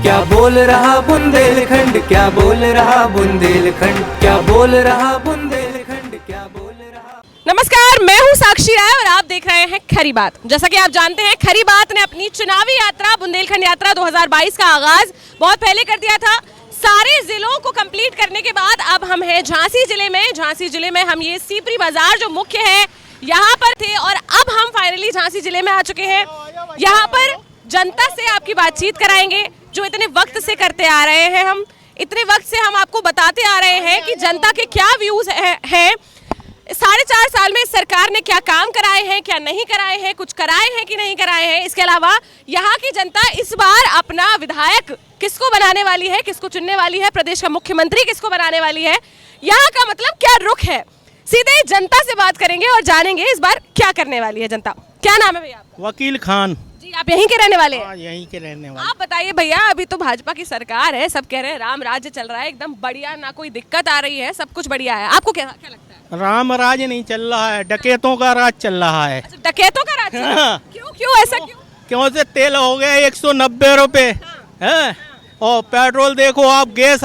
क्या बोल रहा बुंदेलखंड, क्या बोल रहा बुंदेलखंड, क्या बोल रहा बुंदेलखंड, क्या बोल रहा। नमस्कार, मैं हूं साक्षी राय और आप देख रहे हैं खरी बात। जैसा कि आप जानते हैं, खरी बात ने अपनी चुनावी यात्रा बुंदेलखंड यात्रा 2022 का आगाज बहुत पहले कर दिया था। सारे जिलों को कंप्लीट करने के बाद अब हम हैं झांसी जिले में। झांसी जिले में हम ये सीपरी बाजार जो मुख्य है यहाँ पर थे और अब हम फाइनली झांसी जिले में आ चुके हैं। यहाँ पर जनता से आपकी बातचीत कराएंगे जो इतने वक्त से करते आ रहे हैं। हम इतने वक्त से हम आपको बताते आ रहे हैं कि जनता के क्या व्यूज हैं, 4.5 साल में सरकार ने क्या काम कराए हैं, क्या नहीं कराए हैं, कुछ कराए हैं कि नहीं कराए हैं। इसके अलावा यहाँ की जनता इस बार अपना विधायक किसको बनाने वाली है, किसको चुनने वाली है, प्रदेश का मुख्यमंत्री किसको बनाने वाली है, यहाँ का मतलब क्या रुख है। सीधे जनता से बात करेंगे और जानेंगे इस बार क्या करने वाली है जनता। क्या नाम है भैया आपका? वकील खान। जी, आप यहीं के रहने वाले हैं? यहीं के रहने वाले। आप बताइए भैया, अभी तो भाजपा की सरकार है, सब कह रहे हैं राम राज्य चल रहा है, एकदम बढ़िया, ना कोई दिक्कत आ रही है, सब कुछ बढ़िया है। आपको क्या लगता है? राम राज नहीं चल रहा है, डकैतों का राज चल रहा है। अच्छा, डकैतों का राज? हाँ। क्यों ऐसा क्यों? क्यों से तेल हो गया 190 रुपए है और पेट्रोल देखो आप, गैस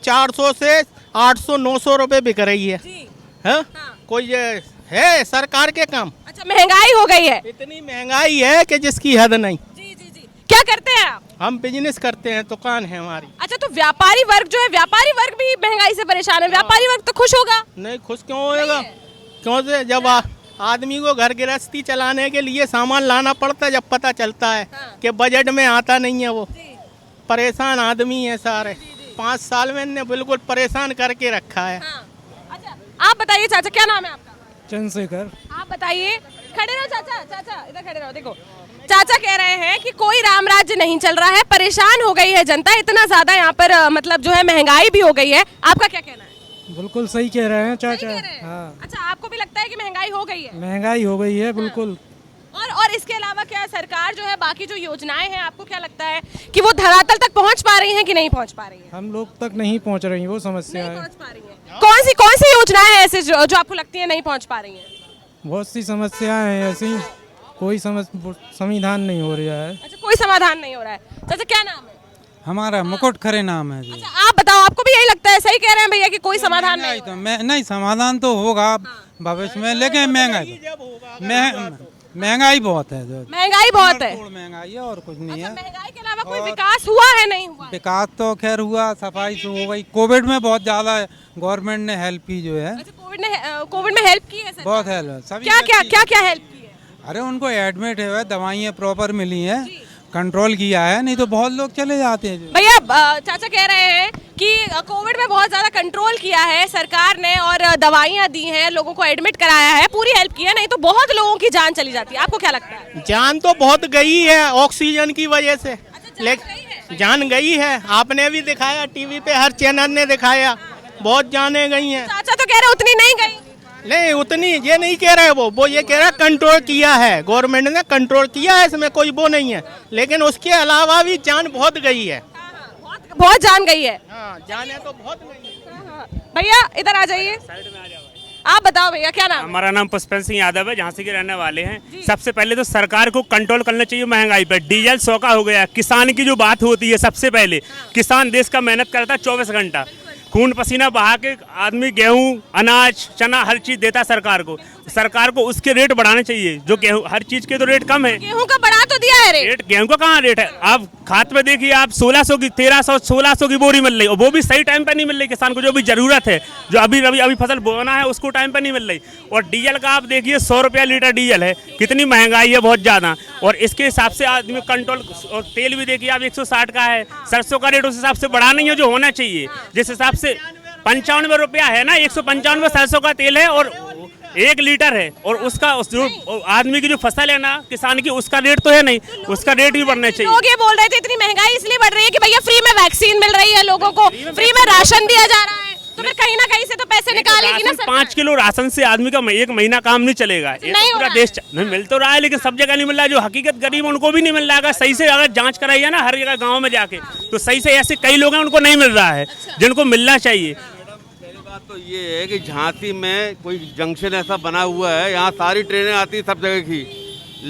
400 से 800-900 रुपए बिक रही है। हाँ? कोई ये है सरकार के काम? अच्छा, महंगाई हो गई है, इतनी महंगाई है कि जिसकी हद नहीं। जी जी जी। क्या करते हैं आप? हम बिजनेस करते हैं, दुकान है हमारी। अच्छा, तो व्यापारी वर्ग जो है, व्यापारी वर्ग भी महंगाई से परेशान है। व्यापारी वर्ग तो खुश होगा? नहीं, खुश क्यों होएगा? क्यों से जब आदमी को घर गृहस्थी चलाने के लिए सामान लाना पड़ता है, जब पता चलता है कि बजट में आता नहीं है, वो परेशान आदमी है सारे। 5 साल में इन्हें बिल्कुल परेशान करके रखा है। अच्छा, आप बताइए चाचा, क्या नाम है आपका? चंद्रशेखर। आप बताइए। खड़े रहो चाचा, चाचा इधर खड़े रहो। देखो, चाचा कह रहे हैं कि कोई राम राज्य नहीं चल रहा है, परेशान हो गई है जनता, इतना ज्यादा यहाँ पर मतलब जो है महंगाई भी हो गई है। आपका क्या कहना है? बिल्कुल सही कह रहे हैं चाचा। हाँ। अच्छा, आपको भी लगता है कि महंगाई हो गई है? महंगाई हो गई है बिल्कुल। और इसके अलावा क्या सरकार जो है बाकी जो योजनाएं हैं, आपको क्या लगता है कि वो धरातल तक पहुंच पा रही हैं कि नहीं पहुंच पा रही हैं? हम लोग तक नहीं पहुंच रही, वो समस्या है। पहुंच पा रही हैं। कौन सी योजनाएं हैं ऐसे जो आपको लगती है नहीं पहुंच पा रही हैं? बहुत सी समस्याएं हैं ऐसी, कोई समाधान नहीं हो रहा है। अच्छा, कोई समाधान नहीं हो रहा है। चाचा क्या नाम है? हमारा मुकुट खरे नाम है जी। अच्छा, आप बताओ, आपको भी यही लगता है? सही कह रहे हैं भैया कि कोई समाधान नहीं तो नहीं, समाधान तो होगा भविष्य में, लेकिन महंगाई बहुत है। महंगाई बहुत है, महंगाई है और कुछ नहीं है। महंगाई के अलावा कोई विकास हुआ है? नहीं हुआ। विकास तो खैर हुआ, सफाई तो हो गई। कोविड में बहुत ज्यादा गवर्नमेंट ने हेल्प की जो है। कोविड में हेल्प की है सर? बहुत हेल्प। क्या हेल्प की है? अरे उनको एडमिट है, दवाइयाँ प्रॉपर मिली है, कंट्रोल किया है, नहीं तो बहुत लोग चले जाते हैं। भैया, चाचा कह रहे हैं कि कोविड में बहुत ज्यादा कंट्रोल किया है सरकार ने और दवाइयाँ दी हैं, लोगों को एडमिट कराया है, पूरी हेल्प की है, नहीं तो बहुत लोगों की जान चली जाती है। आपको क्या लगता है? जान तो बहुत गई है ऑक्सीजन की वजह से। लेकिन जान गई है, आपने भी दिखाया, टीवी पे हर चैनल ने दिखाया, बहुत जाने गई हैं। चाचा तो कह रहे उतनी नहीं गई। नहीं, उतनी ये नहीं कह रहे, वो ये कह रहा कंट्रोल किया है, गवर्नमेंट ने कंट्रोल किया है, इसमें कोई वो नहीं है, लेकिन उसके अलावा भी जान बहुत गई है। बहुत जान गई है। हाँ, जाने तो बहुत गई है। भैया इधर आ जाइए, आप बताओ भैया क्या नाम? हमारा नाम पुष्पेंद्र सिंह यादव है, झांसी के रहने वाले हैं। सबसे पहले तो सरकार को कंट्रोल करना चाहिए महंगाई पर। डीजल 100 का हो गया। किसान की जो बात होती है, सबसे पहले किसान देश का मेहनत करता है 24 घंटा, खून पसीना बहा के आदमी गेहूं, अनाज, चना हर चीज देता सरकार को। सरकार को उसके रेट बढ़ाने चाहिए। जो गेहूं, हर चीज के तो रेट कम है। गेहूं का बढ़ा तो दिया है रेट। गेहूं का कहाँ रेट है? आप खाद पे देखिए, आप 1600 की 1300-1600 की बोरी मिल रही, और वो भी सही टाइम पे नहीं मिल रही किसान को, जो भी जरूरत है, जो अभी फसल बोना है उसको टाइम पे नहीं मिल रही। और डीजल का आप देखिए 100 रुपया लीटर डीजल है, कितनी महंगाई है, बहुत ज्यादा। और इसके हिसाब से आदमी कंट्रोल, और तेल भी देखिए आप 160 का है, सरसों का रेट उस हिसाब से बढ़ा नहीं है जो होना चाहिए। जिस हिसाब से 95 रुपया है ना, 195 सरसों का तेल है और 1 लीटर है, और उसका जो आदमी की जो फसल है ना किसान की, उसका रेट तो है नहीं, उसका रेट भी बढ़ना चाहिए। लोग ये बोल रहे थे इतनी महंगाई इसलिए बढ़ रही है कि भैया फ्री में वैक्सीन मिल रही है, लोगों को फ्री में राशन दिया जा रहा है, तो फिर कहीं ना कहीं से तो पैसे निकालेगी ना सरकार। 5 किलो राशन से आदमी का 1 महीना काम नहीं चलेगा। नहीं, पूरा देश नहीं मिल तो रहा है, लेकिन सब जगह नहीं मिल रहा है। जो हकीकत गरीब उनको भी नहीं मिल रहा है। सही से अगर जांच कराई है ना हर जगह गाँव में जाके, तो सही से ऐसे कई लोग हैं उनको नहीं मिल रहा है जिनको मिलना चाहिए। बात तो ये है कि झांसी में कोई जंक्शन ऐसा बना हुआ है, यहाँ सारी ट्रेनें आती है सब जगह की,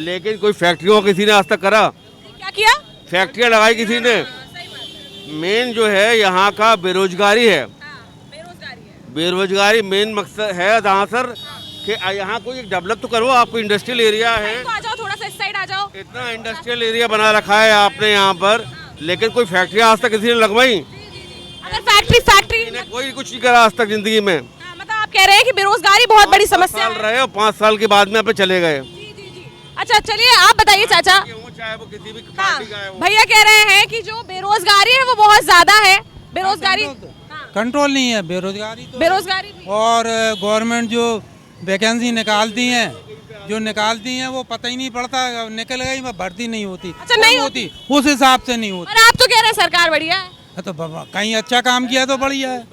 लेकिन कोई फैक्ट्रियों किसी ने आज तक करा? क्या किया? फैक्ट्रियाँ लगाई किसी ने? मेन जो है यहाँ का बेरोजगारी है। बेरोजगारी मेन मकसद है जहाँ सर कि यहाँ कोई डेवलप तो करो, आपको इंडस्ट्रियल एरिया है, तो आ जाओ, थोड़ा सा इस साइड आ जाओ। इतना इंडस्ट्रियल एरिया बना रखा है आपने यहाँ पर, लेकिन कोई फैक्ट्री आज तक किसी ने लगवाई? अगर फैक्ट्री कोई कुछ नहीं करा आज तक जिंदगी में। मतलब आप कह रहे हैं कि बेरोजगारी बहुत बड़ी समस्या साल है। रहे और 5 साल के बाद में यहाँ पे चले गए। अच्छा चलिए आप बताइए चाचा। चाहे वो किसी भी हाँ, पार्टी का है वो। भैया कह रहे हैं कि जो बेरोजगारी है वो बहुत ज्यादा है। बेरोजगारी कंट्रोल नहीं है बेरोजगारी तो। बेरोजगारी भी। और गवर्नमेंट जो वैकेंसी निकालती हैं वो पता ही नहीं पड़ता, निकल गई वह भर्ती नहीं होती। अच्छा, नहीं होती। उस हिसाब से नहीं होती। और आप तो कह रहे हैं सरकार बढ़िया है। तो बाबा कहीं अच्छा काम किया तो बढ़िया है।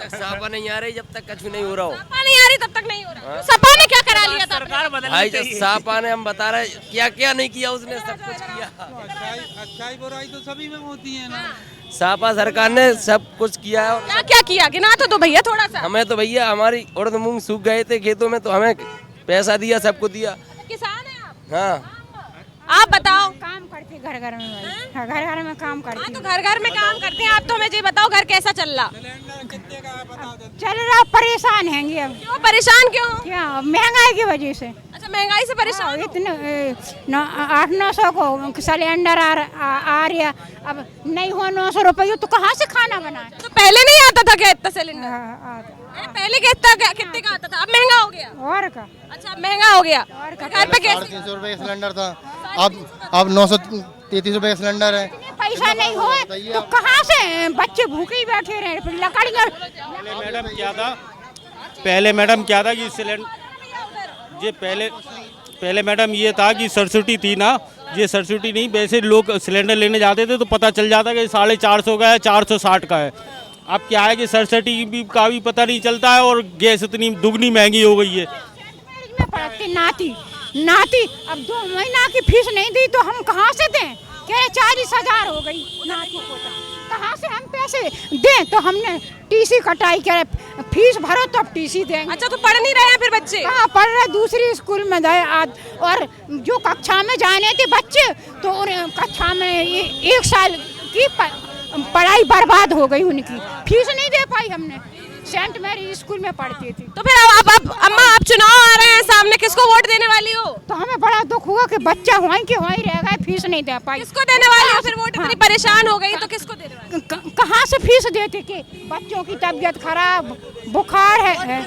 सपा नहीं आ रही जब तक कुछ नहीं हो रहा हो। सपा नहीं आ रही तब तक नहीं हो रहा। सपा ने क्या करा लिया था? सरकार बदलनी भाई चाहिए। सपा ने हम बता रहे क्या क्या नहीं किया, उसने सब कुछ किया। अच्छाई बुराई तो सभी में होती है ना। सपा सरकार ने सब कुछ किया है। क्या क्या किया, गिना तो भैया थोड़ा सा। हमें तो भैया हमारी उड़द मूंग सूख गए थे खेतों में, तो हमें पैसा दिया, सबको दिया। किसान है आप? हाँ आप बताओ। काम करती घर घर में भाई, घर घर में काम करती। तो घर घर में काम करते हैं आप, तो हमें ये बताओ घर कैसा चल रहा? चल रहा, परेशान हैंगे अब। क्यों परेशान क्यों हो? क्या महंगाई की वजह से। अच्छा महंगाई से परेशान हो? इतने 800-900 को सिलेंडर आ रहा, अब नहीं हो 900 रुपये तो कहाँ से खाना बनाए। तो पहले नहीं आता था क्या इतना सिलेंडर? पहले कितने का आता था, अब महंगा हो गया? और का अच्छा अब महंगा हो गया। घर पे कैसे? 350 रुपए का सिलेंडर था, अब 933 रुपए का सिलेंडर है। पैसा नहीं हो तो कहाँ से बच्चे भूखे ही बैठे रहे, फिर लकड़ियाँ। पहले मैडम क्या था कि सिलेंडर ये पहले मैडम ये था कि सब्सिडी थी ना, ये सब्सिडी नहीं, वैसे लोग सिलेंडर लेने जाते थे तो पता चल जाता कि 450 का है, 460 का है। अब क्या है कि सब्सिडी का भी पता नहीं चलता है और गैस इतनी दुगनी महंगी हो गई है। में पढ़ती नाती अब 2 महीना की फीस नहीं दी तो हम कहाँ से दें? कह 40,000 हो गई नाती को, तो कहाँ से हम पैसे दें? तो हमने टीसी कटाई करे, फीस भरो तो अब टीसी देंगे। अच्छा तो पढ़ नहीं रहे हैं फिर बच्चे? कहाँ पढ़ रहे, दूसरी स्कूल में गए और जो कक्षा में जाने थे बच्चे तो उन कक्षा में 1 साल की पढ़ाई बर्बाद हो गई, उनकी फीस नहीं दे पाई हमने। सेंट मैरी स्कूल में पढ़ती थी। तो फिर अब अम्मा आप चुनाव आ रहे हैं सामने, किसको वोट देने वाली हो? तो हमें बड़ा दुख हुआ कि बच्चा हुआ कि वहीं रह गए, फीस नहीं दे पाई। किसको देने वाली हो फिर वोट? इतनी परेशान हो गई तो किसको देने वाली? कहाँ से फीस देते कि बच्चों की तबीयत खराब, बुखार है।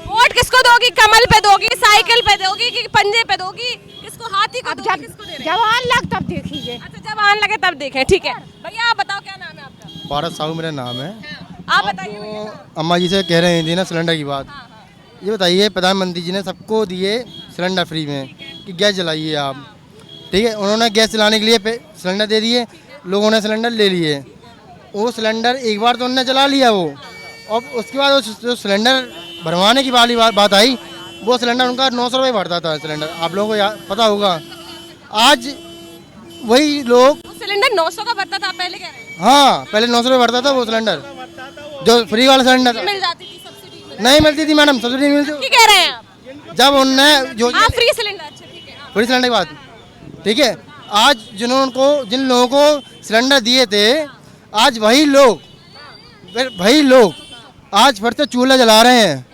वोट किसको दोगी? कमल पे दोगी, साइकिल पे दोगी कि पंजे पे दोगी? किसको, हाथी को दोगी? किसको दे रहे हैं? जवान लग तब देखिए। अच्छा जवान लगे तब देखें, ठीक है। भैया आप बताओ क्या नाम है आपका? भारत साहू मेरा नाम है। आप बताइए भैया। अम्मा जी से कह रहे थे ना सिलेंडर की बात, ये बताइए प्रधानमंत्री जी ने सबको दिए सिलेंडर फ्री में कि गैस जलाइए आप, ठीक है। उन्होंने गैस जलाने के लिए सिलेंडर दे दिए, लोगों ने सिलेंडर ले लिए। वो सिलेंडर एक बार तो उन्होंने जला लिया वो, और उसके बाद जो सिलेंडर भरवाने की वाली बात आई, वो सिलेंडर उनका 900 रुपये भरता था सिलेंडर, आप लोगों को पता होगा। आज वही लोग सिलेंडर 900 का भरता था, पहले कह रहे हैं? हाँ पहले 900 रुपये भरता था वो सिलेंडर, जो फ्री वाला सिलेंडर मिल जाती थी सब्सिडी? नहीं मिलती थी मैडम, सब्सिडी नहीं मिलती। क्या कह रहे हैं आप? जब उनने जो फ्री सिलेंडर, अच्छा ठीक है। फ्री सिलेंडर की बात, ठीक है। आज जिन लोगों को सिलेंडर दिए थे, आज वही लोग आज फिर से चूल्हा जला रहे हैं।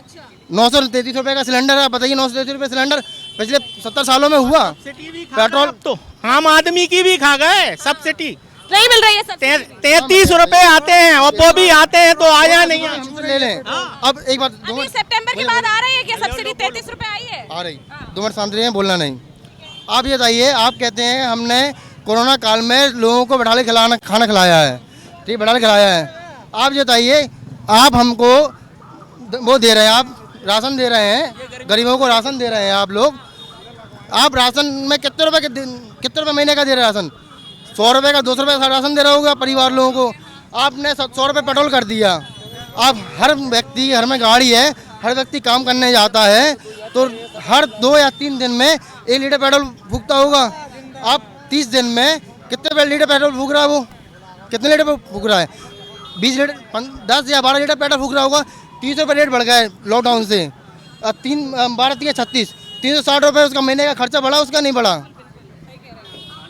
933 रुपये का सिलेंडर है, बताइए 933 रुपये सिलेंडर पिछले 70 सालों में हुआ। पेट्रोल तो आम आदमी की भी खा गए, सब्सिडी नहीं मिल रही है सब्सिडी। 33 रुपए आते हैं और वो भी आते हैं तो आया नहीं है। ले लें। अब एक बात, अभी सितंबर के बाद आ रही है क्या सब्सिडी? 33 रुपए आई है? आ रही, 2 मिनट शांत रहिए, बोलना नहीं। आप ये बताइए, आप कहते हैं हमने कोरोना काल में लोगों को बैठा के खाना खिलाया है, ठीक, बैठा के खिलाया है। आप ये बताइए, आप हमको वो दे रहे हैं, आप राशन दे रहे हैं, गरीबों को राशन दे रहे हैं आप लोग। आप राशन में कितने रुपए महीने का दे रहे हैं राशन? 100 रुपये का, 200 रुपये का राशन दे रहा होगा परिवार लोगों को। आपने 100 रुपये पेट्रोल कर दिया। आप हर व्यक्ति, घर में गाड़ी है, हर व्यक्ति काम करने जाता है तो हर 2 या 3 दिन में 1 लीटर पेट्रोल फूकता होगा। आप 30 दिन में कितने लीटर पेट्रोल फूक रहा है? वो कितने लीटर फूक रहा है? 20 लीटर, 10 या 12 लीटर पेट्रोल फूक रहा होगा। 300 रुपये रेट बढ़ गया है लॉकडाउन से। 12 36 360 रुपये उसका महीने का खर्चा बढ़ा, उसका नहीं बढ़ा,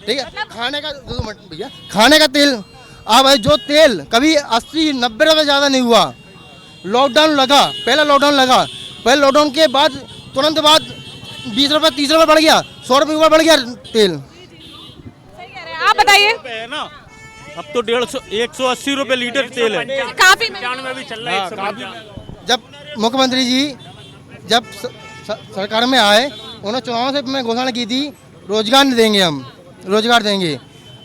ठीक है। खाने का, 2 मिनट भैया, खाने का तेल अब भाई जो तेल कभी 80-90 रुपये ज़्यादा नहीं हुआ, लॉकडाउन लगा, पहला लॉकडाउन लगा, पहले लॉकडाउन के बाद तुरंत बाद 20 रुपये 30 रुपये बढ़ गया, 100 रुपये ऊपर बढ़ गया तेल। सही कह रहे हैं, आप बताइए। है ना, अब तो 180 रुपये लीटर तेल है, काफी में भी चल रहा है। जब मुख्यमंत्री जी जब सरकार में आए, उन्होंने चुनाव से में घोषणा की थी रोजगार नहीं देंगे, हम रोजगार देंगे।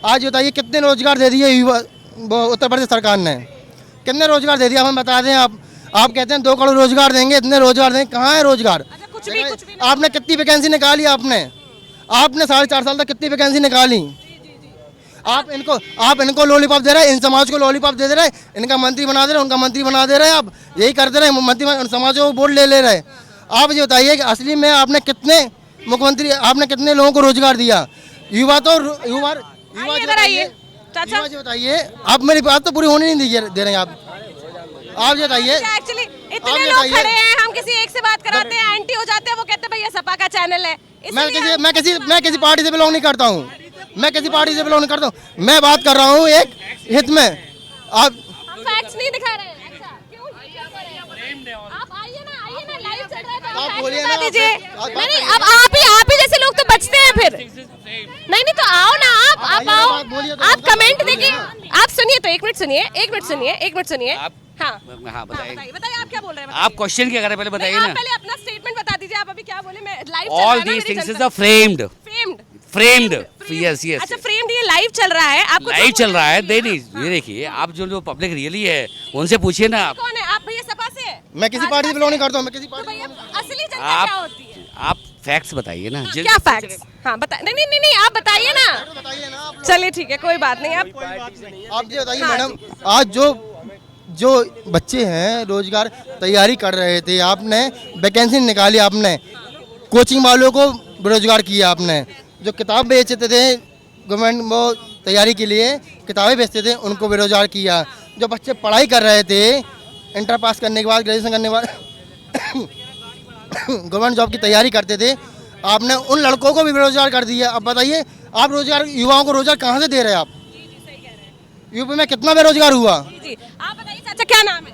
आज बताइए कितने रोजगार दे दिए उत्तर प्रदेश सरकार ने, कितने रोजगार दे दिया हमें बता दें आप कहते हैं 2 करोड़ रोजगार देंगे, इतने रोजगार देंगे, कहाँ है रोजगार? कुछ भी आपने कितनी वैकेंसी निकाली? आपने 4.5 साल तक कितनी वैकेंसी निकाली? आप इनको लॉलीपॉप दे रहे हैं, इन समाज को लॉलीपॉप दे रहे हैं, इनका मंत्री बना दे रहे हैं, उनका मंत्री बना दे रहे हैं, आप यही करते रहे, मंत्री समाज को वोट ले रहे। आप ये बताइए कि असली में आपने कितने मुख्यमंत्री, आपने कितने लोगों को रोजगार दिया? युवा जी बताइए, आप मेरी बात तो पूरी होनी नहीं दे रहे हैं आप ये बताइए। एक्चुअली इतने लोग खड़े हैं, हम किसी एक से बात कराते हैं, एंटी हो जाते हैं, वो कहते हैं भैया सपा का चैनल है। मैं किसी पार्टी से बिलोंग नहीं करता हूँ, मैं बात कर रहा हूँ एक हित में। आप फैक्ट्स नहीं दिखा रहे हैं, अच्छा क्यों, क्या कर रहे हैं? आप आइए ना, लाइव चल रहा है तो आप बोलिए बता ना, दीजिए। आप नहीं, अब आप ही जैसे लोग तो बचते हैं फिर। नहीं तो आओ ना, आप आओ, आप कमेंट देखिए, आप सुनिए तो, एक मिनट सुनिए। हाँ बताइए आप क्या बोल रहे हैं? आप क्वेश्चन क्या कर रहे हैं, पहले बताइए ना। पहले अपना स्टेटमेंट बता दीजिए, आप अभी क्या बोले? मैं live all these things is framed yes अच्छा, फ्रेम्ड ये लाइव चल रहा है, आपको लाइव चल रहा है। नहीं ये देखिए, आप जो पब्लिक रियली है उनसे पूछिए ना। आप कौन है? आप भैया सपा से है? मैं किसी पार्टी से बिलोंग नहीं करता हूँ, असली जनता क्या होती है? आप फैक्ट्स बताइए ना। क्या फैक्ट्स? हाँ नहीं आप बताइए ना। चलिए ठीक है, कोई बात नहीं। आप ये बताइए मैडम, आज जो बच्चे हैं रोजगार तैयारी कर रहे थे, आपने वैकेंसी निकाली, आपने कोचिंग वालों को बेरोजगार किया, आपने जो किताब बेचते थे गवर्नमेंट वो तैयारी के लिए किताबें बेचते थे उनको बेरोजगार किया, जो बच्चे पढ़ाई कर रहे थे इंटर पास करने के बाद, ग्रेजुएशन करने के बाद गवर्नमेंट जॉब की तैयारी करते थे, आपने उन लड़कों को भी बेरोजगार कर दिया। अब बताइए आप रोजगार, युवाओं को रोजगार कहाँ से दे रहे हैं आप? यूपी में कितना बेरोजगार हुआ? आप बताइए चाचा, क्या नाम है?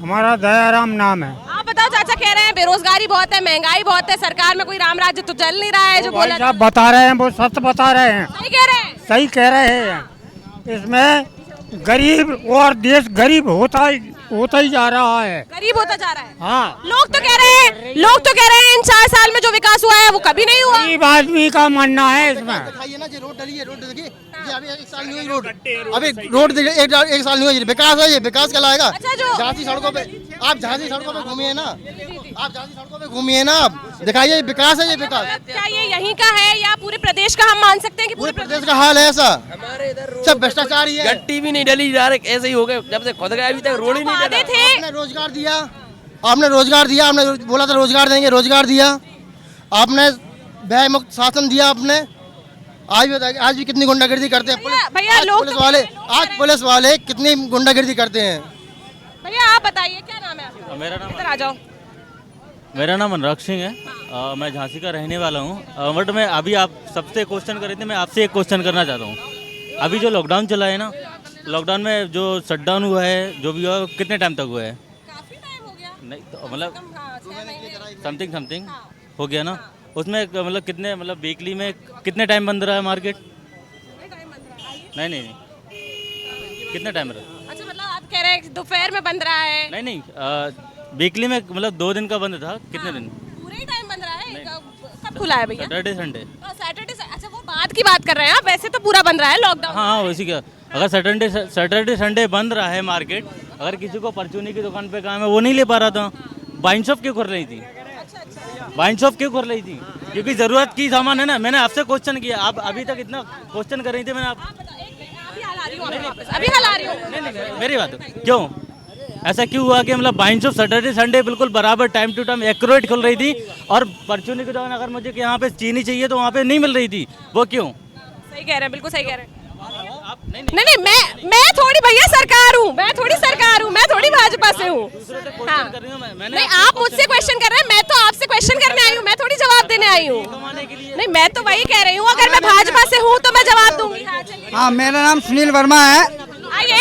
हमारा दयाराम नाम है। आप बताओ चाचा, कह रहे हैं बेरोजगारी बहुत है, महंगाई बहुत है, सरकार में कोई राम राज्य तो चल नहीं रहा है, जो बोला आप बता रहे हैं वो सच बता रहे हैं। सही कह रहे हैं, सही कह रहे हैं। इसमें गरीब और देश गरीब होता ही जा रहा है, गरीब होता जा रहा है। हाँ, लोग तो कह रहे हैं इन 4 साल में जो विकास हुआ है वो कभी नहीं हुआ। गरीब आदमी का मानना है इसमें। दिखाइए ना, जो रोड डली है, रोड देखिए, ये अभी 1 साल नहीं हुई रोड, अभी रोड एक साल नहीं हुई, विकास है, ये विकास कहलाएगा? अच्छा, जो झांसी सड़कों पे आप झांसी सड़कों पे घूमिए ना, आप दिखाइए विकास है, ये विकास। क्या ये यहीं का है या पूरे प्रदेश का हम मान सकते हैं कि पूरे प्रदेश का हाल है ऐसा? हमारे इधर सब भ्रष्टाचार ही है, गट्टी भी नहीं डली, डायरेक्ट ऐसे ही हो गए, जब से खुद गए अभी तक रोड ही नहीं डला। आपने रोजगार दिया, आपने बोला था रोजगार देंगे, रोजगार दिया आपने, व्यय मुक्त शासन दिया आपने। आज भी कितनी गुंडागर्दी करते हैं भैया, लोग पुलिस वाले कितनी गुंडागर्दी करते हैं। भैया आप बताइए, क्या नाम है आपका? मेरा नाम इधर आ जाओ। मेरा नाम अनुराग सिंह है, मैं झांसी का रहने वाला हूँ। बट मैं अभी आप सबसे क्वेश्चन कर रहे थे, मैं आपसे एक क्वेश्चन करना चाहता हूँ। अभी जो लॉकडाउन चला है ना, लॉकडाउन में जो शटडाउन हुआ है, जो भी हुआ, कितने टाइम तक हुआ है? काफी टाइम हो गया, नहीं तो मतलब समथिंग हाँ। हो गया ना। उसमें मतलब कितने, मतलब वीकली में कितने टाइम बंद रहा है मार्केट? नहीं कितने टाइम रहा? अच्छा, मतलब आप कह रहे हैं दोपहर में बंद रहा है? नहीं वीकली में मतलब 2 दिन का बंद था। कितने दिन? पूरे ही टाइम बंद रहा है? कब खुला है भैया? Saturday Sunday. अच्छा, वो बात की बात कर रहे हैं आप, वैसे तो पूरा बंद रहा है लॉकडाउन। हाँ वैसे क्या, अगर सैटरडे संडे बंद रहा है मार्केट, अगर किसी को परचूनी की दुकान पे काम है वो नहीं ले पा रहा था, वाइन शॉप क्यों खोल रही थी? वाइन शॉप क्यों खोल रही थी? क्योंकि जरूरत की सामान है ना। मैंने आपसे क्वेश्चन किया, आप अभी तक इतना क्वेश्चन कर रही थी, मैंने आप अभी हला रही हूँ। मेरी बात क्यों ऐसा क्यों हुआ कि मतलब वाइन शॉप सैटरडे संडे बिल्कुल बराबर टाइम टू टाइम एक्यूरेट खुल रही थी, और परचूनी की दुकान अगर मुझे यहाँ पे चीनी चाहिए तो वहाँ पे नहीं मिल रही थी, वो क्यों? सही कह रहे हैं, बिल्कुल सही कह रहे हैं। नहीं, मैं थोड़ी भैया सरकार हूँ, मैं थोड़ी भाजपा से हूँ। हाँ। नहीं, आप मुझसे क्वेश्चन कर रहे हैं, मैं तो आपसे क्वेश्चन करने आई हूँ, मैं थोड़ी जवाब देने आई हूँ। नहीं, मैं तो वही कह रही हूँ, अगर मैं भाजपा से हूँ तो मैं जवाब दूंगी। हाँ, मेरा नाम सुनील वर्मा है। आइए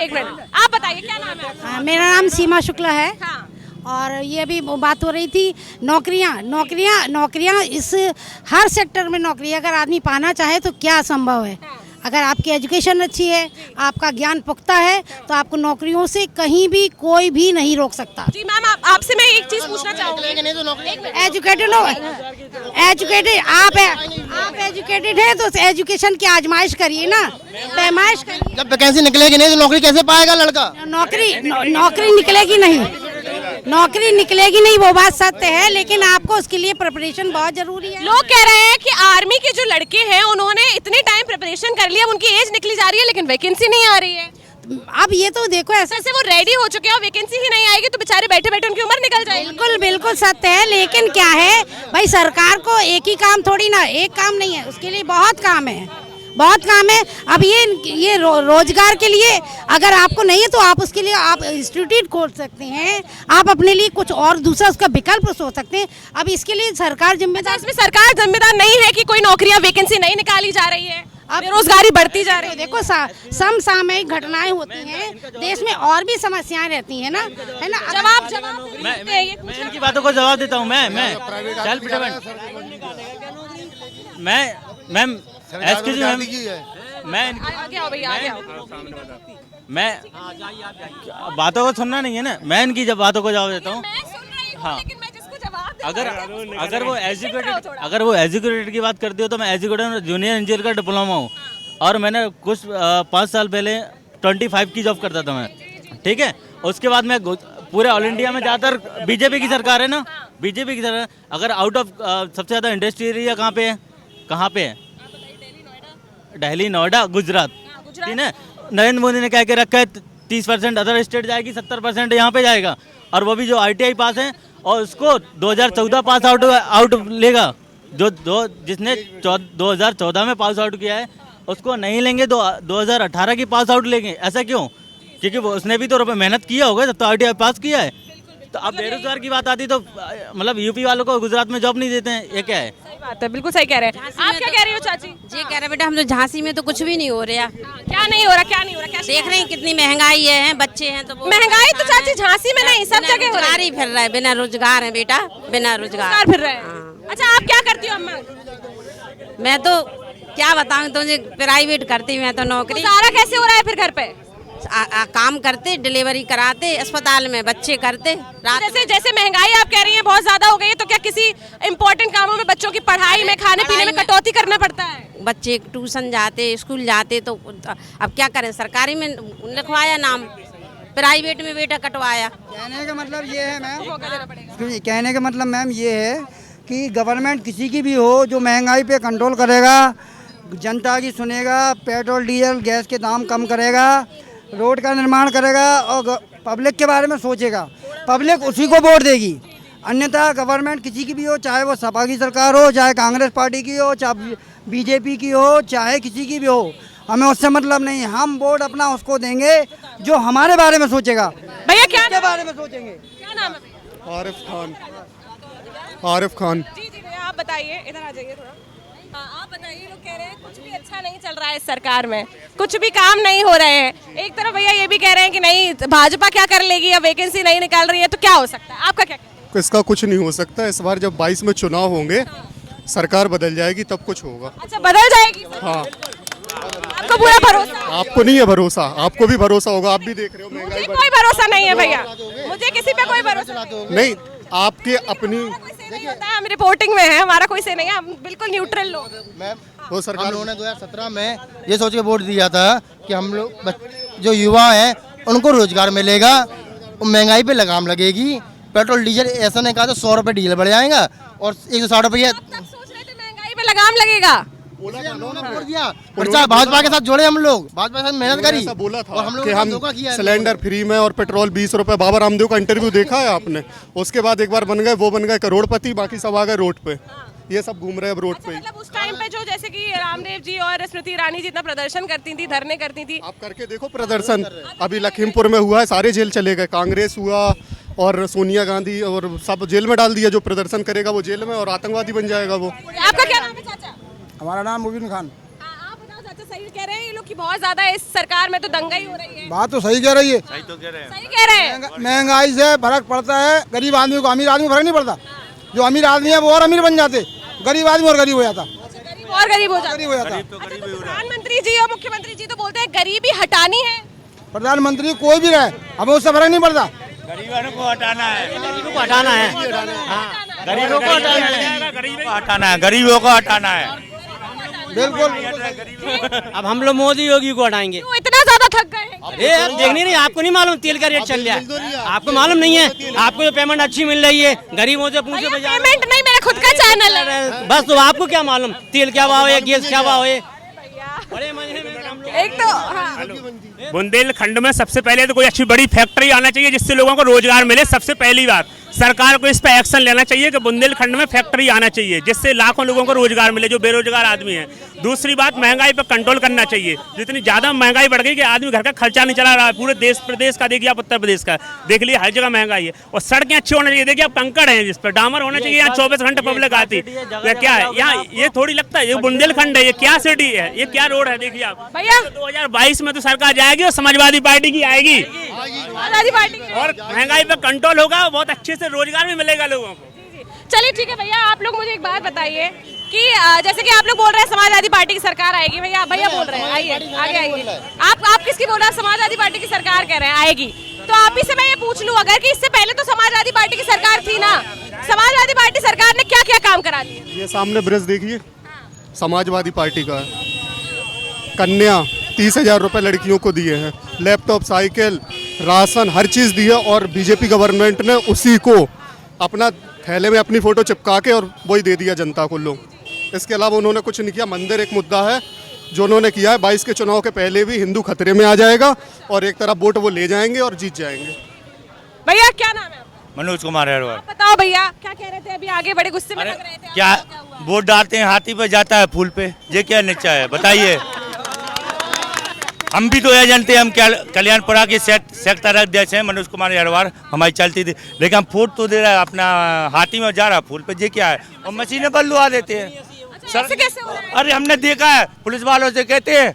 एक मिनट, आप बताइए क्या नाम है आपका? मेरा नाम सीमा शुक्ला है। हाँ। और ये भी बात हो रही थी नौकरियां इस हर सेक्टर में नौकरी अगर आदमी पाना चाहे तो क्या संभव है। अगर आपकी एजुकेशन अच्छी है, आपका ज्ञान पुख्ता है, तो आपको नौकरियों से कहीं भी कोई भी नहीं रोक सकता। जी मैम, आपसे मैं एक चीज पूछना चाहूंगी। एजुकेटेड हो, एजुकेटेड आप एजुकेटेड है तो एजुकेशन की आजमाइश करिए ना, पैमाइश करिए। जब वैकेंसी निकलेगी नहीं तो नौकरी कैसे पाएगा लड़का? नौकरी निकलेगी नहीं, नौकरी निकलेगी नहीं, वो बात सत्य है, लेकिन आपको उसके लिए प्रिपरेशन बहुत जरूरी है। लोग कह रहे हैं कि आर्मी के जो लड़के हैं उन्होंने इतने टाइम प्रिपरेशन कर लिया, उनकी एज निकली जा रही है लेकिन वैकेंसी नहीं आ रही है। अब ये तो देखो ऐसे से वो रेडी हो चुके हैं और वैकेंसी ही नहीं आएगी तो बेचारे बैठे बैठे उनकी उम्र निकल जाएगी। बिल्कुल बिल्कुल सत्य है, लेकिन क्या है भाई, सरकार को एक ही काम थोड़ी ना, एक काम नहीं है, उसके लिए बहुत काम है, बहुत काम है। अब ये रोजगार के लिए अगर आपको नहीं है तो आप उसके लिए आप इंस्टीट्यूट खोल सकते हैं, आप अपने लिए कुछ और दूसरा उसका विकल्प सोच सकते हैं। अब इसके लिए सरकार जिम्मेदार, इसमें सरकार जिम्मेदार नहीं है कि कोई नौकरियां वैकेंसी नहीं निकाली जा रही है, अब बेरोजगारी बढ़ती जा रही है। देखो समसामयिक घटनाएं होती हैं, देश में और भी समस्याएं रहती हैं ना, है ना। जवाब मैं इनकी बातों को जवाब देता हूँ। मैं सेल्फ डिपेंडेंट, मैम एक्सक्यूज मैं बातों को सुनना नहीं है ना, मैं इनकी जब बातों को जवाब देता हूँ। हाँ, अगर वो एजुकेटेड की बात करती हो तो मैं एजुकेटेड जूनियर इंजीनियर का डिप्लोमा हूँ और मैंने कुछ 5 साल पहले 25 की जॉब करता था मैं, ठीक है। उसके बाद मैं पूरे ऑल इंडिया में ज़्यादातर बीजेपी की सरकार है ना, बीजेपी की सरकार। अगर आउट ऑफ सबसे ज़्यादा इंडस्ट्री एरिया कहाँ पे है, कहाँ पे है? दिल्ली, नोएडा, गुजरात, ठीक है। नरेंद्र मोदी ने कह के रखा है 30% अदर स्टेट जाएगी, 70% यहाँ पे जाएगा, और वो भी जो ITI पास है और उसको 2014 पास आउट लेगा, जिसने 2014 में पास आउट किया है उसको नहीं लेंगे, 2018 की पास आउट लेंगे। ऐसा क्यों? क्योंकि वो उसने भी तो मेहनत किया होगा जब तो ITI पास किया है। तो अब बेरोजगार की बात आती तो मतलब यूपी वालों को गुजरात में जॉब नहीं देते हैं, ये क्या है? सही बात है, बिल्कुल सही कह रहे हैं। आप क्या कह रही हो चाची? जी कह रहे बेटा, हम तो झांसी में तो कुछ भी नहीं हो रहा। क्या नहीं हो रहा, क्या नहीं हो रहा, क्या देख रहे हैं कितनी महंगाई है, बच्चे हैं तो महंगाई तो चाची झांसी में नहीं, सब जगह हो रही है। फिर रहा है, बिना रोजगार है बेटा, बिना रोजगार फिर रहे हैं। अच्छा, आप क्या करती हो अम्मा? मैं तो क्या बताऊँ तुझे, प्राइवेट करती हूँ मैं तो नौकरी। सारा कैसे हो रहा है फिर घर पे? काम करते, डिलीवरी कराते, अस्पताल में बच्चे करते। जैसे महंगाई आप कह रही हैं बहुत ज्यादा हो गई है, तो क्या किसी इम्पोर्टेंट कामों में बच्चों की पढ़ाई में, खाने पीने में कटौती करना पड़ता है? बच्चे ट्यूशन जाते, स्कूल जाते, तो अब क्या करें, सरकारी में लिखवाया नाम, प्राइवेट में बेटा कटवाया। कहने का मतलब ये है मैम, कहने का मतलब मैम ये है कि गवर्नमेंट किसी की भी हो जो महंगाई पे कंट्रोल करेगा, जनता की सुनेगा, पेट्रोल डीजल गैस के दाम कम करेगा, रोड का निर्माण करेगा और पब्लिक के बारे में सोचेगा, पब्लिक उसी को वोट देगी। अन्यथा गवर्नमेंट किसी की भी हो, चाहे वो सपा की सरकार हो, चाहे कांग्रेस पार्टी की हो, चाहे बीजेपी की हो, चाहे किसी की भी हो, हमें उससे मतलब नहीं। हम वोट अपना उसको देंगे जो हमारे बारे में सोचेगा। भैया क्या के बारे में सोचेंगे? क्या नाम है? आरिफ खान। आरिफ खान। जी भैया आप बताइए, इधर आ जाइए थोड़ा। हाँ, आप बताइए, लोग कह रहे हैं कुछ भी अच्छा नहीं चल रहा है इस सरकार में, कुछ भी काम नहीं हो रहे हैं। एक तरफ भैया ये भी कह रहे हैं कि नहीं भाजपा क्या कर लेगी, अब वैकेंसी नहीं निकाल रही है, तो क्या हो सकता है? आपका क्या कहना है? इसका कुछ नहीं हो सकता। इस बार जब 22 में चुनाव होंगे, सरकार बदल जाएगी, तब कुछ होगा। अच्छा, बदल जाएगी? हाँ। आपको पूरा भरोसा? आपको नहीं है भरोसा? आपको भी भरोसा होगा, आप भी देख रहे हो मुझे कोई भरोसा नहीं है भैया, मुझे किसी पे कोई भरोसा नहीं। आपके अपनी नहीं होता है, हम रिपोर्टिंग में है, हमारा कोई से नहीं है, हम बिल्कुल न्यूट्रल लोग। वो सरकार, हम लोगों ने 2017 में ये सोच के वोट दिया था कि हम लोग जो युवा हैं उनको रोजगार मिलेगा, महंगाई पे लगाम लगेगी, पेट्रोल डीजल ऐसा नहीं कहा तो 100 रुपये डीजल बढ़ जाएगा और 160 रुपये महंगाई पे लगाम लगेगा। भाजपा के साथ जोड़े हम लोग, भाजपा के साथ मेहनत करी, ऐसा बोला था हम लोग कि हम सिलेंडर फ्री में और पेट्रोल 20 रुपए। बाबा रामदेव का इंटरव्यू देखा है आपने? उसके बाद एक बार बन गए, वो बन गए करोड़पति, बाकी सब आ गए रोड पे। ये सब घूम रहे हैं अब रोड पे। मतलब उस टाइम पे जो जैसे कि रामदेव जी और स्मृति ईरानी जी इतना प्रदर्शन करती थी, धरने करती थी, आप करके देखो प्रदर्शन। अभी लखीमपुर में हुआ है, सारे जेल चले गए, कांग्रेस हुआ और सोनिया गांधी और सब जेल में डाल दिया। जो प्रदर्शन करेगा वो जेल में और आतंकवादी बन जाएगा वो। आपका क्या नाम है चाचा? हमारा नाम मुबीन खान। सही कह रहे हैं ये लोग कि बहुत ज्यादा इस सरकार में तो दंगाई हो रही है। बात तो सही कह रही है। सही कह रहे हैं। महंगाई से फर्क पड़ता है गरीब आदमी को, अमीर आदमी को फर्क नहीं पड़ता। जो अमीर आदमी है वो और अमीर बन जाते, गरीब आदमी और गरीब हो जाता। और गरीब हो जाता। प्रधानमंत्री जी और मुख्यमंत्री जी तो बोलते हैं गरीबी हटानी है। प्रधानमंत्री कोई भी रहे हमें उससे फर्क नहीं पड़ता। गरीबों को हटाना है, गरीबों को हटाना है, गरीबों को हटाना है, गरीबों को हटाना है। बिल्कुल। अब हम लोग मोदी योगी को हटाएंगे। तो इतना ज्यादा थक गए ये देखनी नहीं, आपको नहीं मालूम तेल का रेट चल रहा है, आपको मालूम नहीं है। आपको जो पेमेंट अच्छी मिल रही है गरीबों से पूछे। पेमेंट नहीं, मेरा खुद का चैनल है। बस तो आपको क्या मालूम तेल क्या भाव है, गैस क्या भाव है। एक तो बुंदेलखंड में सबसे पहले तो कोई अच्छी बड़ी फैक्ट्री आना चाहिए जिससे लोगों को रोजगार मिले। सबसे पहली बात सरकार को इस पे एक्शन लेना चाहिए कि बुंदेलखंड में फैक्ट्री आना चाहिए जिससे लाखों लोगों को रोजगार मिले जो बेरोजगार आदमी हैं। दूसरी बात महंगाई पर कंट्रोल करना चाहिए। जितनी ज्यादा महंगाई बढ़ गई कि आदमी घर का खर्चा नहीं चला रहा है। पूरे देश प्रदेश का देखिए आप, उत्तर प्रदेश का देख लीजिए, हर जगह महंगाई है। और सड़कें अच्छी होनी चाहिए। देखिए आप कंकड़ हैं जिस पर डामर होना चाहिए। यहाँ 24 घंटे पब्लिक आती है। क्या है यहाँ, ये थोड़ी लगता है ये बुंदेलखंड है, ये क्या सिटी है, ये क्या रोड है। देखिए आप भैया 2022 में तो सरकार जाएगी और समाजवादी पार्टी की आएगी समाजवादी पार्टी और महंगाई पर कंट्रोल होगा, बहुत अच्छे से रोजगार भी मिलेगा लोगों को। चलिए ठीक है भैया, आप लोग मुझे एक बात बताइए कि जैसे कि आप लोग बोल रहे हैं समाजवादी पार्टी की सरकार आएगी। भैया बोल रहे हैं, आइए आगे आइए। आप किसकी बोल रहे हैं? समाजवादी पार्टी की सरकार कह रहे हैं आएगी। तो आप ही से मैं ये पूछ लूं, अगर कि इससे पहले तो समाजवादी पार्टी की सरकार थी ना, समाजवादी पार्टी सरकार ने क्या क्या काम करा दिए? ये सामने ब्रिज देखिए, समाजवादी पार्टी का है। कन्या 30,000 रुपए लड़कियों को दिए हैं, लैपटॉप, साइकिल, राशन, हर चीज़ दी है। और बीजेपी गवर्नमेंट ने उसी को अपना थैले में अपनी फोटो चिपका के और वही दे दिया जनता को लोग। इसके अलावा उन्होंने कुछ नहीं किया। मंदिर एक मुद्दा है जो उन्होंने किया है। 22 के चुनाव के पहले भी हिंदू खतरे में आ जाएगा और एक तरफ वोट वो ले जाएंगे और जीत जाएंगे। भैया क्या नाम है? मनोज कुमार अग्रवाल। बताओ भैया क्या कह रहे थे अभी, आगे बड़े गुस्से में लग रहे थे। क्या वोट डालते हैं हाथी पे जाता है फूल पे, ये क्या निचा है बताइए। हम भी तो यह जानते हैं, हम क्या कल्याणपुरा के सेक्टर अध्यक्ष हैं मनोज कुमार अग्रवाल, हमारी चलती थी। लेकिन हम फूट तो दे रहा है अपना हाथी में जा रहा फूल पे, ये क्या है। और मशीनें बदलवा देते हैं। ऐसे कैसे हो रहा है? अरे हमने देखा है, पुलिस वालों से कहते हैं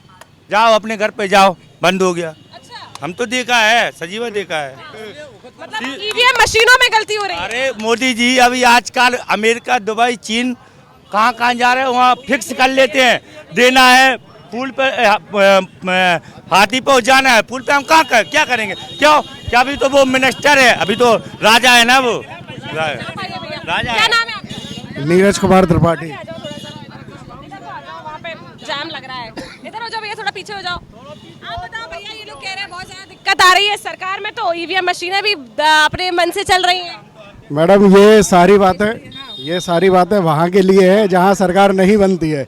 जाओ अपने घर पे जाओ, बंद हो गया। हम तो देखा है, सजीवा देखा है। मतलब ईवीएम मशीनों में गलती हो रही है। अरे मोदी जी अभी आजकल अमेरिका, दुबई, चीन कहाँ जा रहे हैं, वहाँ फिक्स कर लेते हैं। देना है फूल पे, हाथी पे जाना है फूल पे, हम क्या करेंगे। क्यों? क्या अभी तो वो मिनिस्टर है, अभी तो राजा है ना, वो राजा है। क्या नाम है आपका? नीरज कुमार त्रिपाठी। वहाँ पे जाम लग रहा है, इधर हो जाओ भैया, थोड़ा पीछे हो जाओ। आप बताओ भैया, ये लोग कह रहे हैं बहुत ज्यादा दिक्कत आ रही है सरकार में, तो ईवीएम मशीनें भी अपने मन से चल रही हैं। मैडम ये सारी बातें वहाँ के लिए है जहाँ सरकार नहीं बनती है,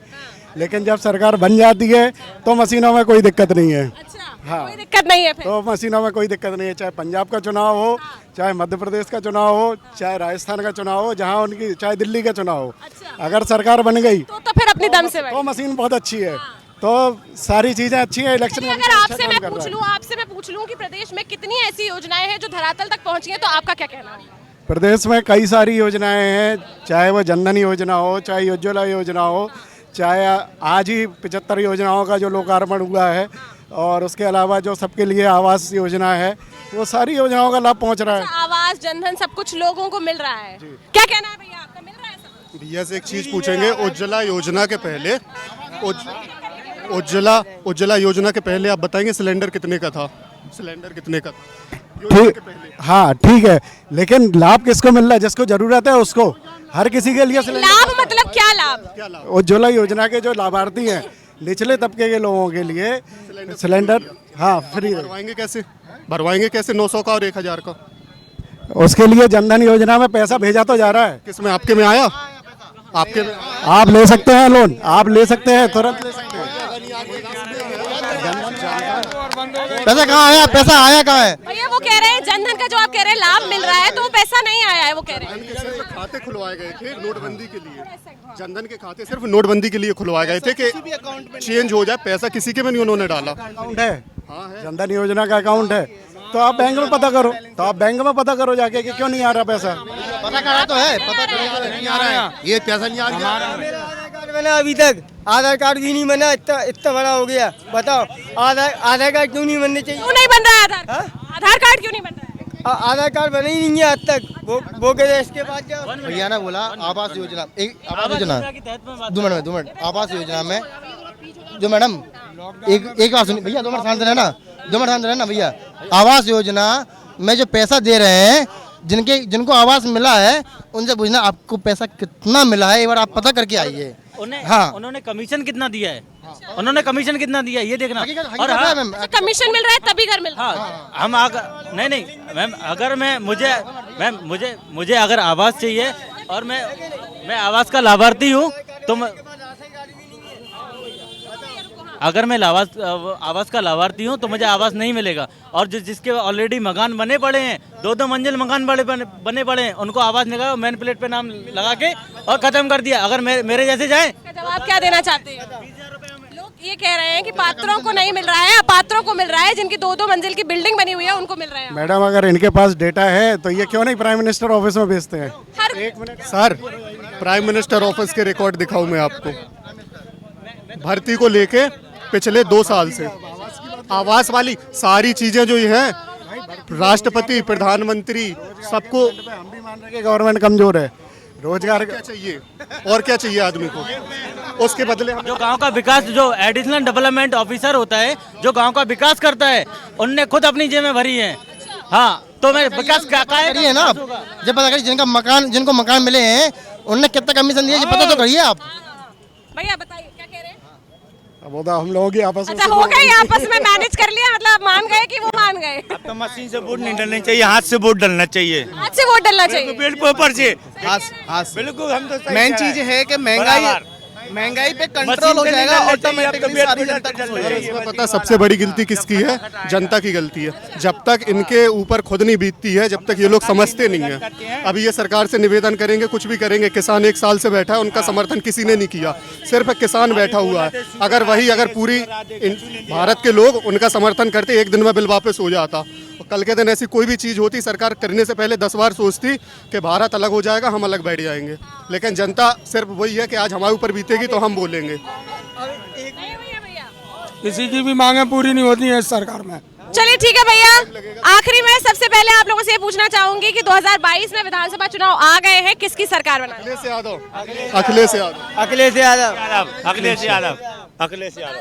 लेकिन जब सरकार बन जाती है तो मशीनों में कोई दिक्कत नहीं है। हाँ, कोई दिक्कत नहीं है फिर। तो मशीनों में कोई दिक्कत नहीं है। चाहे पंजाब का चुनाव हो, चाहे मध्य प्रदेश का चुनाव हो, चाहे राजस्थान का चुनाव हो, जहाँ उनकी, चाहे दिल्ली का चुनाव हो, अगर सरकार बन गई तो फिर अपनी दम से तो मशीन बहुत अच्छी है। तो सारी चीजें अच्छी हैं। इलेक्शन में अगर आपसे मैं पूछ लूं कि प्रदेश में कितनी ऐसी योजनाएं हैं जो धरातल तक पहुंची हैं, तो आपका क्या कहना है? प्रदेश में कई सारी योजनाएं हैं, चाहे वो जनधन योजना हो, चाहे उज्ज्वला योजना हो, चाहे आज ही 75 योजनाओं का जो लोकार्पण हुआ है, और उसके अलावा जो सबके लिए आवास योजना है, वो सारी योजनाओं का लाभ पहुंच रहा है। आवास, जनधन सब कुछ लोगों को मिल रहा है। क्या कहना है भैया आपका, मिल रहा है सब? भैया से एक चीज़ पूछेंगे, उज्ज्वला योजना के पहले उज्ज्वला योजना के पहले आप बताएंगे सिलेंडर कितने का था? सिलेंडर कितने का था? ठीक, हाँ ठीक है, लेकिन लाभ किसको मिल रहा है? जिसको जरूरत है उसको, हर किसी के लिए लाभ मतलब क्या लाभ? उज्ज्वला योजना के जो लाभार्थी हैं, निचले तबके के लोगों के लिए सिलेंडर हाँ फ्री। भरवाएंगे कैसे 900 का और 1000 का? उसके लिए जनधन योजना में पैसा भेजा तो जा रहा है। किसमें? आपके में आया? आपके में आप ले सकते हैं लोन, आप ले सकते हैं, तुरंत ले सकते हैं। पैसा कहाँ आया? पैसा आया कहाँ है? भैया वो कह रहे हैं जनधन का जो आप कह रहे हैं लाभ मिल रहा है, तो वो पैसा नहीं आया है, वो कह रहे हैं। खाते खुलवाए गए थे नोटबंदी के लिए, जनधन के खाते सिर्फ नोटबंदी के लिए खुलवाए गए थे कि चेंज हो जाए। पैसा किसी के में नहीं उन्होंने डाला। अकाउंट है, जनधन योजना का अकाउंट है, तो आप बैंक में पता करो, जाके कि क्यों नहीं आ रहा पैसा। पता करा तो है, पता नहीं आ रहा है, ये पैसा नहीं आ रहा। मैंने अभी तक आधार कार्ड भी नहीं बना, इतना इतना बड़ा हो गया। बताओ आधार कार्ड क्यों नहीं बनने चाहिए? क्यों नहीं बन रहा है आधार कार्ड क्यों नहीं बन रहा है? आधार कार्ड बना ही नहीं है आज तक। वो कह रहे इसके बाद क्या? भैया ने बोला आवास योजना, एक आवास योजना 2 मिनट आवास योजना में जो मैडम एक बात सुनिए भैया, 2 मिनट शांत रहना भैया। आवास योजना में जो पैसा दे रहे हैं, जिनको आवास मिला है उनसे पूछना आपको पैसा कितना मिला है, एक बार आप पता करके आइए। हाँ, उन्होंने कमीशन कितना दिया है, उन्होंने कमीशन कितना दिया है ये देखना। और कमीशन मिल रहा है तभी घर मिल रहा है। हम नहीं मैम, अगर मुझे अगर आवास चाहिए और मैं आवास का लाभार्थी हूँ तो अगर मैं आवास का लाभार्थी हूँ तो मुझे आवास नहीं मिलेगा। और जिसके ऑलरेडी मकान बने पड़े हैं, 2 मंजिल मकान बने पड़े हैं, उनको आवास निकाला, मैन प्लेट पे नाम लगा के और खत्म कर दिया। अगर मेरे जैसे जाए, जवाब क्या देना चाहते हैं? लोग ये कह रहे हैं कि पात्रों को नहीं मिल रहा है, अपात्रों को मिल रहा है, जिनकी 2 मंजिल की बिल्डिंग बनी हुई है उनको मिल रहा है। मैडम अगर इनके पास डेटा है तो ये क्यों नहीं प्राइम मिनिस्टर ऑफिस में भेजते हैं? एक minute sir, prime minister office के रिकॉर्ड दिखाऊं मैं आपको। भर्ती को लेके पिछले 2 साल से आवास वाली सारी चीजें जो ये हैं, राष्ट्रपति प्रधानमंत्री सबको, हम भी मान रहे हैं कि गवर्नमेंट कमजोर है। रोजगार क्या चाहिए और क्या चाहिए आदमी को, उसके बदले जो गांव का विकास, जो एडिशनल डेवलपमेंट ऑफिसर होता है, जो गांव का विकास करता है, उनने खुद अपनी जेब में भरी है। हाँ, तो मैं विकास क्या करिए ना आप, जब पता करिए जिनको मकान मिले हैं उनने कितना कमीशन दिया, पता तो करिए आप। भैया बताइए क्या कह रहे हैं? वो तो हम लोगों की आपस में हो गए, आपस में मैनेज कर लिया, मतलब मान गए कि वो मान गए? अब तो मशीन से वोट नहीं डालना चाहिए, हाथ से वोट डालना चाहिए। हाथ से वोट डालना चाहिए, बिल पेपर से। बिल्कुल, हम तो मेन चीज है कि महंगाई पे कंट्रोल हो जाएगा ऑटोमेटिकली, सारी जनता खुश हो जाएगी। इसमें पता सबसे बड़ी गलती किसकी है? जनता की गलती है। जब तक इनके ऊपर खुद नहीं बीतती है, जब तक ये लोग समझते नहीं है। अभी ये सरकार से निवेदन करेंगे, कुछ भी करेंगे, किसान 1 साल से बैठा है, उनका समर्थन किसी ने नहीं किया, सिर्फ किसान बैठा हुआ है। अगर पूरी भारत के लोग उनका समर्थन करते, एक दिन में बिल वापस हो जाता। कल के दिन ऐसी कोई भी चीज़ होती, सरकार करने से पहले 10 बार सोचती कि भारत अलग हो जाएगा, हम अलग बैठ जाएंगे। लेकिन जनता सिर्फ वही है कि आज हमारे ऊपर बीतेगी तो हम बोलेंगे। किसी की भी मांगे पूरी नहीं होती है इस सरकार में। चलिए ठीक है भैया, आखिरी में सबसे पहले आप लोगों से ये पूछना चाहूंगी कि 2022 में विधानसभा चुनाव आ गए हैं, किसकी सरकार बना? अखिलेश यादव,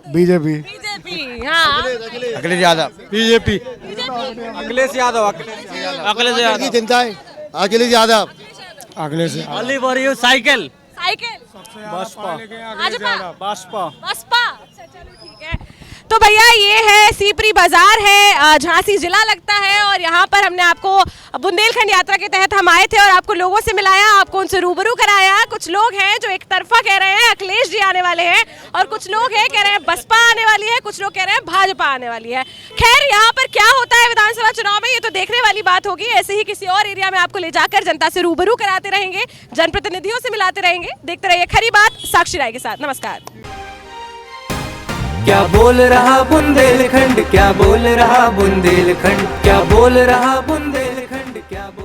बीजेपी, हाँ, अखिलेश यादव, बीजेपी, अखिलेश यादव की चिंता है, Akhilesh Yadav, only for you cycle, Baspa, चलो ठीक है। तो भैया ये है सीपरी बाजार है, झांसी जिला लगता है, और यहाँ पर हमने आपको बुंदेलखंड यात्रा के तहत हम आए थे और आपको लोगों से मिलाया, आपको उनसे रूबरू कराया। कुछ लोग हैं जो एक तरफा कह रहे हैं अखिलेश जी आने वाले हैं, और कुछ लोग हैं कह रहे हैं बसपा आने वाली है, कुछ लोग कह रहे हैं भाजपा आने वाली है। खैर यहाँ पर क्या होता है विधानसभा चुनाव में ये तो देखने वाली बात होगी। ऐसे ही किसी और एरिया में आपको ले जाकर जनता से रूबरू कराते रहेंगे, जनप्रतिनिधियों से मिलाते रहेंगे। देखते रहिए खरी बात साक्षी राय के साथ। नमस्कार। क्या बोल रहा बुंदेलखंड, क्या बोल रहा बुंदेलखंड, क्या बोल रहा बुंदेलखंड, क्या बोल